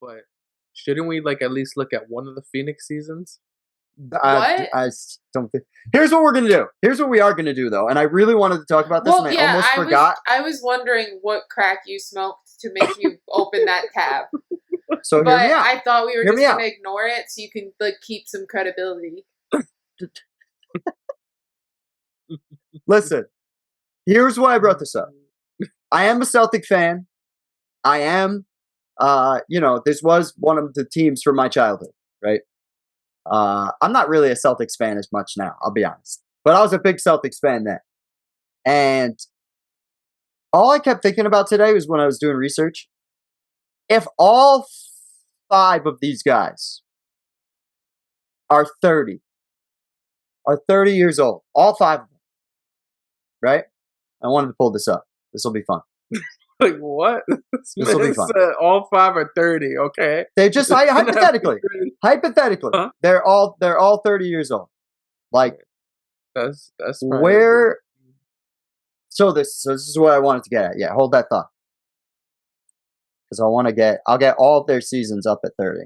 but shouldn't we like at least look at one of the Phoenix seasons? I don't think. Here's what we're gonna do. Here's what we are gonna do, though. And I really wanted to talk about this, and I almost forgot. I was wondering what crack you smoked to make you open that tab. So but hear me out. I thought we were just gonna ignore it so you can like keep some credibility. Listen, here's why I brought this up. I am a Celtic fan. I am, this was one of the teams from my childhood, right? I'm not really a Celtics fan as much now, I'll be honest. But I was a big Celtics fan then. And all I kept thinking about today was when I was doing research. If all 5 of these guys are 30 years old, all 5 of them, right? I wanted to pull this up. This will be fun. Like what? This will be fun. All 5 are 30. Okay. They just hypothetically, huh? they're all 30 years old. Like that's where. So this is what I wanted to get at. Yeah, hold that thought. Because I'll get all of their seasons up at 30.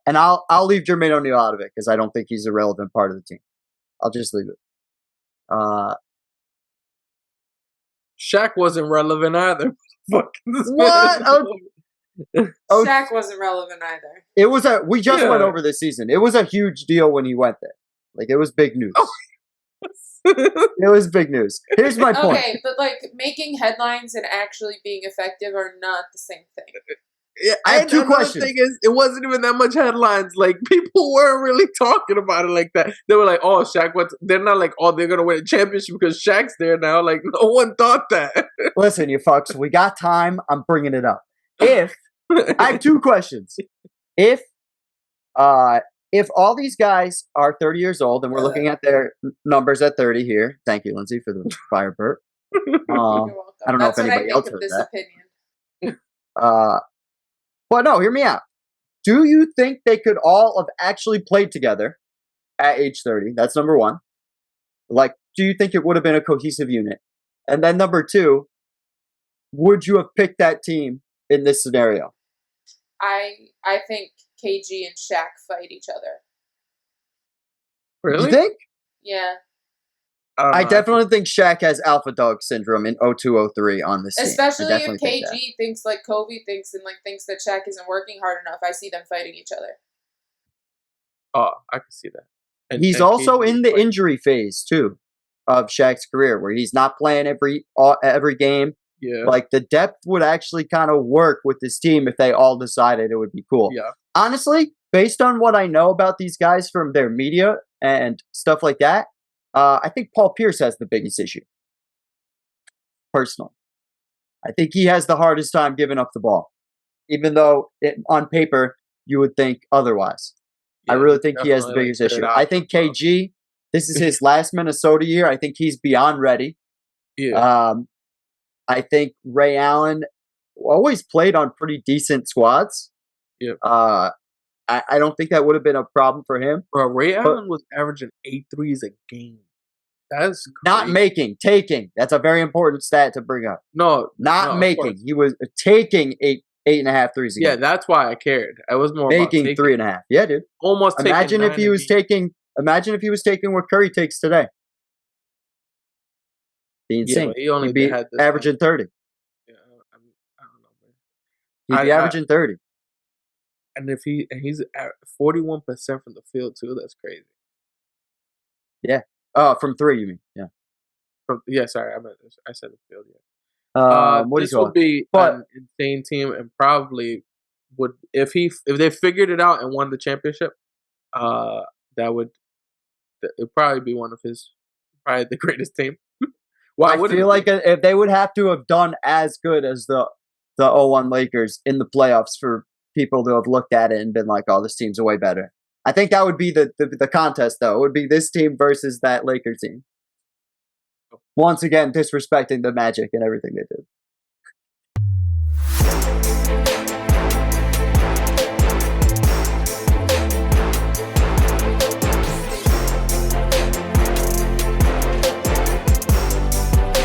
And I'll leave Jermaine O'Neal out of it because I don't think he's a relevant part of the team. I'll just leave it. Shaq wasn't relevant either. What? Shaq wasn't relevant either. We just went over this season. It was a huge deal when he went there. Like, it was big news. Oh. It was big news. Here's my point. Okay, but like making headlines and actually being effective are not the same thing. Yeah, I have 2 questions. Thing is, it wasn't even that much headlines. Like, people weren't really talking about it like that. They were like, "Oh, Shaq." They're not like, "Oh, they're gonna win a championship because Shaq's there now." Like, no one thought that. Listen, you fucks. We got time. I'm bringing it up. I have 2 questions. If all these guys are 30 years old, and we're looking at their numbers at 30 here. Thank you, Lindsay, for the fire burp. You're welcome. I don't know if anybody else heard that. Opinion. But no, hear me out. Do you think they could all have actually played together at age 30? That's number 1. Like, do you think it would have been a cohesive unit? And then number 2, would you have picked that team in this scenario? I think KG and Shaq fight each other. Really? You think? Yeah. I definitely think Shaq has alpha dog syndrome in 0203 on this team. Especially if KG thinks like Kobe thinks and like thinks that Shaq isn't working hard enough. I see them fighting each other. Oh, I can see that. And he's also in the injury phase too of Shaq's career, where he's not playing every game. Yeah. Like, the depth would actually kind of work with this team if they all decided it would be cool. Yeah. Honestly, based on what I know about these guys from their media and stuff like that, I think Paul Pierce has the biggest issue. Personally, I think he has the hardest time giving up the ball, even though on paper you would think otherwise. Yeah, I really think he has the biggest issue. I think KG, this is his last Minnesota year. I think he's beyond ready. Yeah. I think Ray Allen always played on pretty decent squads. Yeah. I don't think that would have been a problem for him. Bro, Ray Allen was averaging 8 threes a game. That's crazy. Not making, taking. That's a very important stat to bring up. Not making. He was taking 8.5 threes a game. Yeah, that's why I cared. I was more making about 3.5. Yeah, dude. Almost. Imagine if he was taking. Imagine if he was taking what Curry takes today. Be insane. Yeah, he'd be averaging 30. Yeah, I don't know, man. He'd be averaging 30. And he's at 41% from the field too. That's crazy. Yeah. From 3, you mean? Yeah. Sorry, I said the field. Yeah. This would be an insane team, and probably would if they figured it out and won the championship. It'd probably be one of probably the greatest team. I feel like if they would have to have done as good as the 01 Lakers in the playoffs for people to have looked at it and been like, "Oh, this team's way better." I think that would be the contest, though. It would be this team versus that Lakers team. Once again, disrespecting the Magic and everything they did.